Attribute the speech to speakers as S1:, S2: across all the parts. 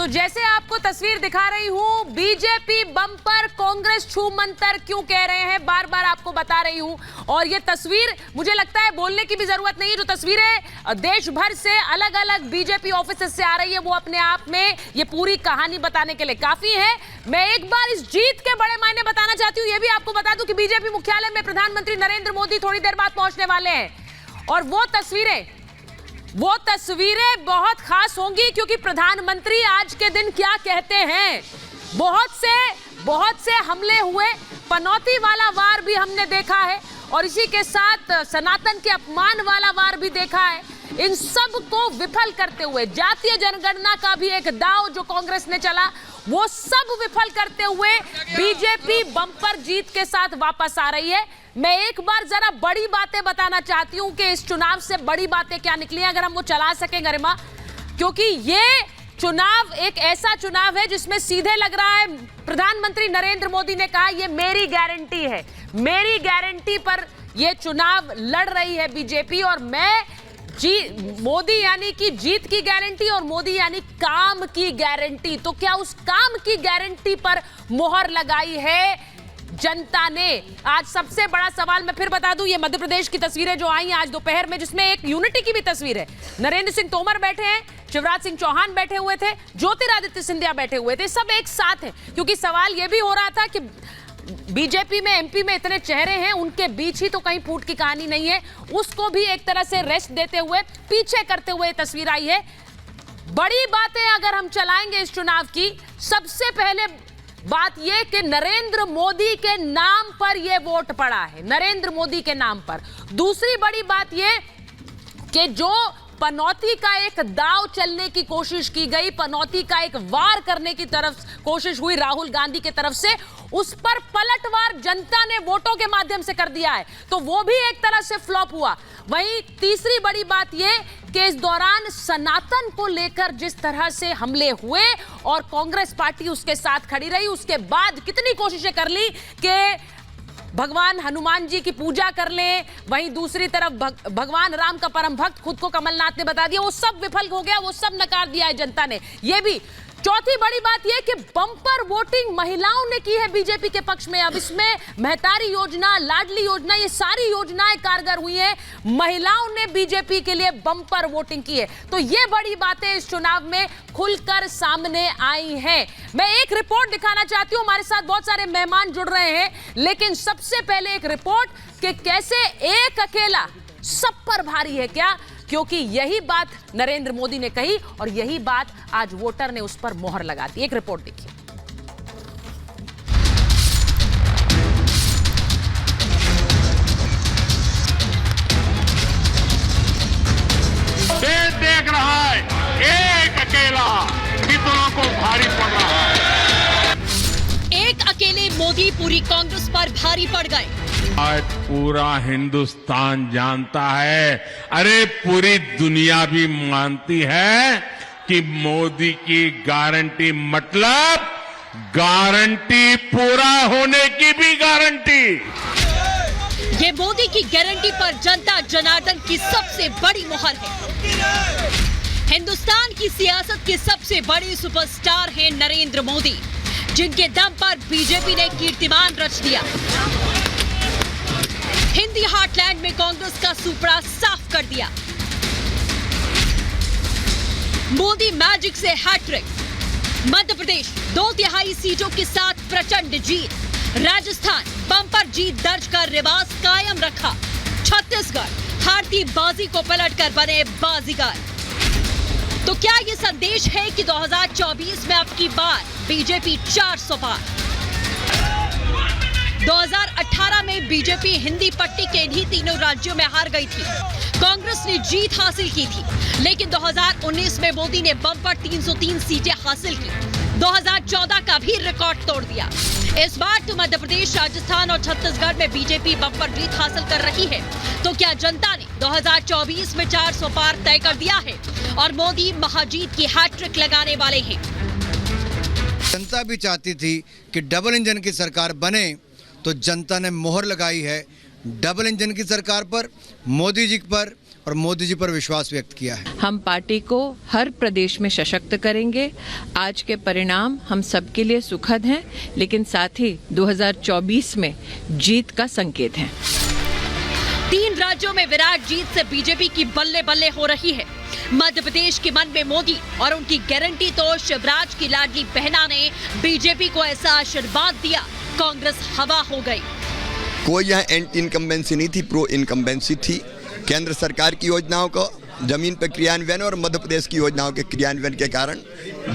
S1: तो जैसे आपको तस्वीर दिखा रही हूं, बीजेपी बम्पर, कांग्रेस छू मंतर क्यों कह रहे हैं, बार बार आपको बता रही हूं। और ये तस्वीर मुझे लगता है बोलने की भी जरूरत नहीं है, जो तस्वीरें देश भर से अलग अलग बीजेपी ऑफिस से आ रही है वो अपने आप में ये पूरी कहानी बताने के लिए काफी है। मैं एक बार इस जीत के बड़े मायने बताना चाहती हूँ। ये भी आपको बता दूं कि बीजेपी मुख्यालय में प्रधानमंत्री नरेंद्र मोदी थोड़ी देर बाद पहुंचने वाले हैं और वो तस्वीरें बहुत खास होंगी, क्योंकि प्रधानमंत्री आज के दिन क्या कहते हैं। बहुत से हमले हुए, पनौती वाला वार भी हमने देखा है और इसी के साथ सनातन के अपमान वाला वार भी देखा है। इन सब को विफल करते हुए जातीय जनगणना का भी एक दांव जो कांग्रेस ने चला, वो सब विफल करते हुए बीजेपी बम्पर जीत के साथ वापस आ रही है। मैं एक बार जरा बड़ी बातें बताना चाहती हूं कि इस चुनाव से बड़ी बातें क्या निकली, अगर हम वो चला सकें गरिमा, क्योंकि ये चुनाव एक ऐसा चुनाव है जिसमें सीधे लग रहा है प्रधानमंत्री नरेंद्र मोदी ने कहा ये मेरी गारंटी है, मेरी गारंटी पर ये चुनाव लड़ रही है बीजेपी। और मैं मोदी यानी कि जीत की गारंटी और मोदी यानी काम की गारंटी। तो क्या उस काम की गारंटी पर मोहर लगाई है जनता ने? आज सबसे बड़ा सवाल मैं फिर बता दूं, ये मध्य प्रदेश की तस्वीरें जो आई आज दोपहर में, जिसमें एक यूनिटी की भी तस्वीर है। नरेंद्र सिंह तोमर बैठे हैं, शिवराज सिंह चौहान बैठे हुए थे, ज्योतिरादित्य सिंधिया बैठे हुए थे, सब एक साथ हैं। क्योंकि सवाल यह भी हो रहा था कि बीजेपी में, एमपी में इतने चेहरे हैं, उनके बीच ही तो कहीं फूट की कहानी नहीं है, उसको भी एक तरह से रेस्ट देते हुए, पीछे करते हुए तस्वीर आई है। बड़ी बातें अगर हम चलाएंगे इस चुनाव की, सबसे पहले बात यह कि नरेंद्र मोदी के नाम पर यह वोट पड़ा है, नरेंद्र मोदी के नाम पर। दूसरी बड़ी बात यह कि जो पनौती का एक दांव चलने की कोशिश की गई, पनौती का एक वार करने की तरफ कोशिश हुई राहुल गांधी की तरफ से, उस पर पलटवार जनता ने वोटों के माध्यम से कर दिया है, तो वो भी एक तरह से फ्लॉप हुआ। वहीं तीसरी बड़ी बात यह कि इस दौरान सनातन को लेकर जिस तरह से हमले हुए और कांग्रेस पार्टी उसके साथ खड़ी रही, उसके बाद कितनी कोशिशें कर ली कि भगवान हनुमान जी की पूजा कर लें, वहीं दूसरी तरफ भगवान राम का परम भक्त खुद को कमलनाथ ने बता दिया, वो सब विफल हो गया, वो सब नकार दिया है जनता ने। ये भी चौथी बड़ी बात यह कि बम्पर वोटिंग महिलाओं ने की है बीजेपी के पक्ष में। अब इसमें महतारी योजना, लाडली योजना, ये सारी योजनाएं कारगर हुई हैं, महिलाओं ने बीजेपी के लिए बम्पर वोटिंग की है। तो ये बड़ी बातें इस चुनाव में खुलकर सामने आई हैं। मैं एक रिपोर्ट दिखाना चाहती हूं, हमारे साथ बहुत सारे मेहमान जुड़ रहे हैं, लेकिन सबसे पहले एक रिपोर्ट कि कैसे एक अकेला सब पर भारी है क्या, क्योंकि यही बात नरेंद्र मोदी ने कही और यही बात आज वोटर ने उस पर मोहर लगा दी। एक रिपोर्ट देखिए।
S2: देश देख रहा है एक अकेला कितनों को भारी पड़ रहा है।
S3: एक अकेले मोदी पूरी कांग्रेस पर भारी पड़ गए।
S2: आज पूरा हिंदुस्तान जानता है, अरे पूरी दुनिया भी मानती है कि मोदी की गारंटी मतलब गारंटी पूरा होने की भी गारंटी।
S3: ये मोदी की गारंटी पर जनता जनार्दन की सबसे बड़ी मोहर है। हिंदुस्तान की सियासत के सबसे बड़े सुपरस्टार हैं नरेंद्र मोदी, जिनके दम पर बीजेपी ने कीर्तिमान रच दिया। हिंदी हार्टलैंड में कांग्रेस का सुपड़ा साफ कर दिया। मोदी मैजिक से हैट्रिक, मध्य प्रदेश 2/3 सीटों के साथ प्रचंड जीत, राजस्थान बम्पर जीत दर्ज कर रिवाज कायम रखा, छत्तीसगढ़ हारती बाजी को पलटकर बने बाजीगर। तो क्या ये संदेश है कि 2024 में अब की बार बीजेपी 400 पार? 2018 में बीजेपी हिंदी पट्टी के इन्हीं तीनों राज्यों में हार गई थी, कांग्रेस ने जीत हासिल की थी। लेकिन 2019 में मोदी ने बम्पर 303 सीटें हासिल की, 2014 का भी रिकॉर्ड तोड़ दिया। इस बार तो मध्य प्रदेश, राजस्थान और छत्तीसगढ़ में बीजेपी बम्पर जीत हासिल कर रही है। तो क्या जनता ने 2024 में 400 पार तय कर दिया है और मोदी महाजीत की हैट्रिक लगाने वाले हैं?
S4: जनता भी चाहती थी कि डबल इंजन की सरकार बने, तो जनता ने मोहर लगाई है डबल इंजन की सरकार पर, मोदी जी पर और मोदी जी पर विश्वास व्यक्त किया है।
S5: हम पार्टी को हर प्रदेश में सशक्त करेंगे। आज के परिणाम हम सबके लिए सुखद हैं, लेकिन साथ ही 2024 में जीत का संकेत हैं।
S3: 3 राज्यों में विराट जीत से बीजेपी की बल्ले बल्ले हो रही है। मध्य प्रदेश के मन में मोदी और उनकी गारंटी तो शिवराज की लाडली बहना ने बीजेपी को ऐसा आशीर्वाद दिया, कांग्रेस हवा हो गई।
S6: कोई यहाँ एंटी इनकम्बेंसी नहीं थी, प्रो इनकम्बेंसी थी। केंद्र सरकार की योजनाओं को जमीन पर क्रियान्वयन और मध्य प्रदेश की योजनाओं के क्रियान्वयन के कारण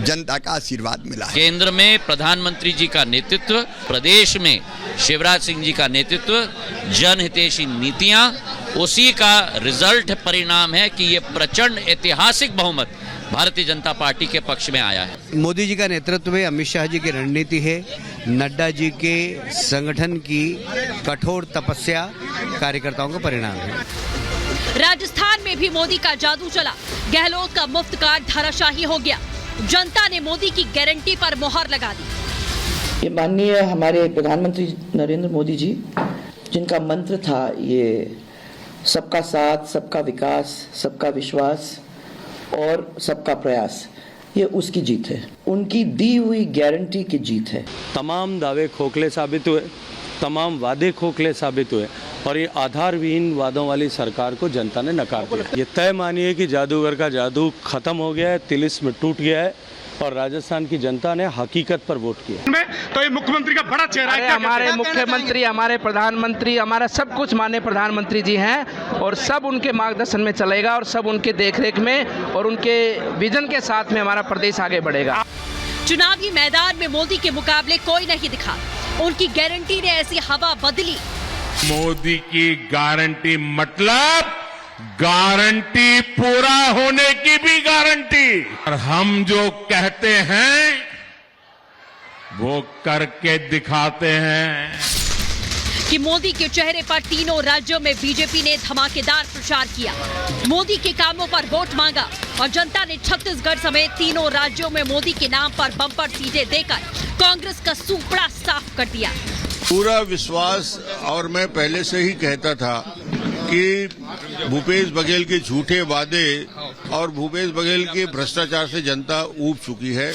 S6: जनता का आशीर्वाद मिला है।
S7: केंद्र में प्रधानमंत्री जी का नेतृत्व, प्रदेश में शिवराज सिंह जी का नेतृत्व, जनहितैषी नीतियां, उसी का रिजल्ट परिणाम है कि ये प्रचंड ऐतिहासिक बहुमत भारतीय जनता पार्टी के पक्ष में आया है।
S8: मोदी जी का नेतृत्व में अमित शाह जी की रणनीति है, नड्डा जी के संगठन की कठोर तपस्या कार्यकर्ताओं का परिणाम है।
S3: राजस्थान में भी मोदी का जादू चला, गहलोत का मुफ्त कार्ड धराशाही हो गया, जनता ने मोदी की गारंटी पर मोहर लगा दी।
S9: ये माननीय हमारे प्रधानमंत्री नरेंद्र मोदी जी, जिनका मंत्र था ये सबका साथ, सबका विकास, सबका विश्वास और सबका प्रयास, ये उसकी जीत है, उनकी दी हुई गारंटी की जीत है।
S10: तमाम दावे खोखले साबित हुए, तमाम वादे खोखले साबित हुए और ये आधारविहीन वादों वाली सरकार को जनता ने नकार दिया। ये तय मानिए कि जादूगर का जादू खत्म हो गया है, तिलिस्म टूट गया है और राजस्थान की जनता ने हकीकत पर वोट किया।
S11: तो ये मुख्यमंत्री का बड़ा चेहरा है।
S12: हमारे मुख्यमंत्री, हमारे प्रधानमंत्री, हमारा सब कुछ माननीय प्रधानमंत्री जी हैं और सब उनके मार्गदर्शन में चलेगा और सब उनके देखरेख में और उनके विजन के साथ में हमारा प्रदेश आगे बढ़ेगा।
S3: चुनावी मैदान में मोदी के मुकाबले कोई नहीं दिखा, उनकी गारंटी ने ऐसी हवा बदली।
S2: मोदी की गारंटी मतलब गारंटी पूरा होने की भी गारंटी। और हम जो कहते हैं वो करके दिखाते हैं।
S3: कि मोदी के चेहरे पर तीनों राज्यों में बीजेपी ने धमाकेदार प्रचार किया, मोदी के कामों पर वोट मांगा और जनता ने छत्तीसगढ़ समेत तीनों राज्यों में मोदी के नाम पर बम्पर सीटें देकर कांग्रेस का सूपड़ा साफ कर दिया।
S13: पूरा विश्वास, और मैं पहले से ही कहता था कि भूपेश बघेल के झूठे वादे और भूपेश बघेल के भ्रष्टाचार से जनता ऊब चुकी है।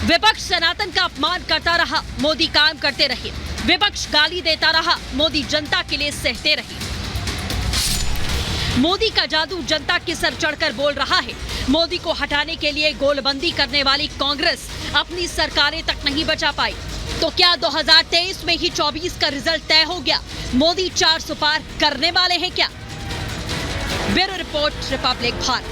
S3: विपक्ष सनातन का अपमान करता रहा, मोदी काम करते रहे। विपक्ष गाली देता रहा, मोदी जनता के लिए सहते रहे। मोदी का जादू जनता के सर चढ़कर बोल रहा है। मोदी को हटाने के लिए गोलबंदी करने वाली कांग्रेस अपनी सरकारें तक नहीं बचा पाई। तो क्या 2023 में ही 24 का रिजल्ट तय हो गया? मोदी 400 पार करने वाले हैं क्या? Bureau report, Republic Bharat.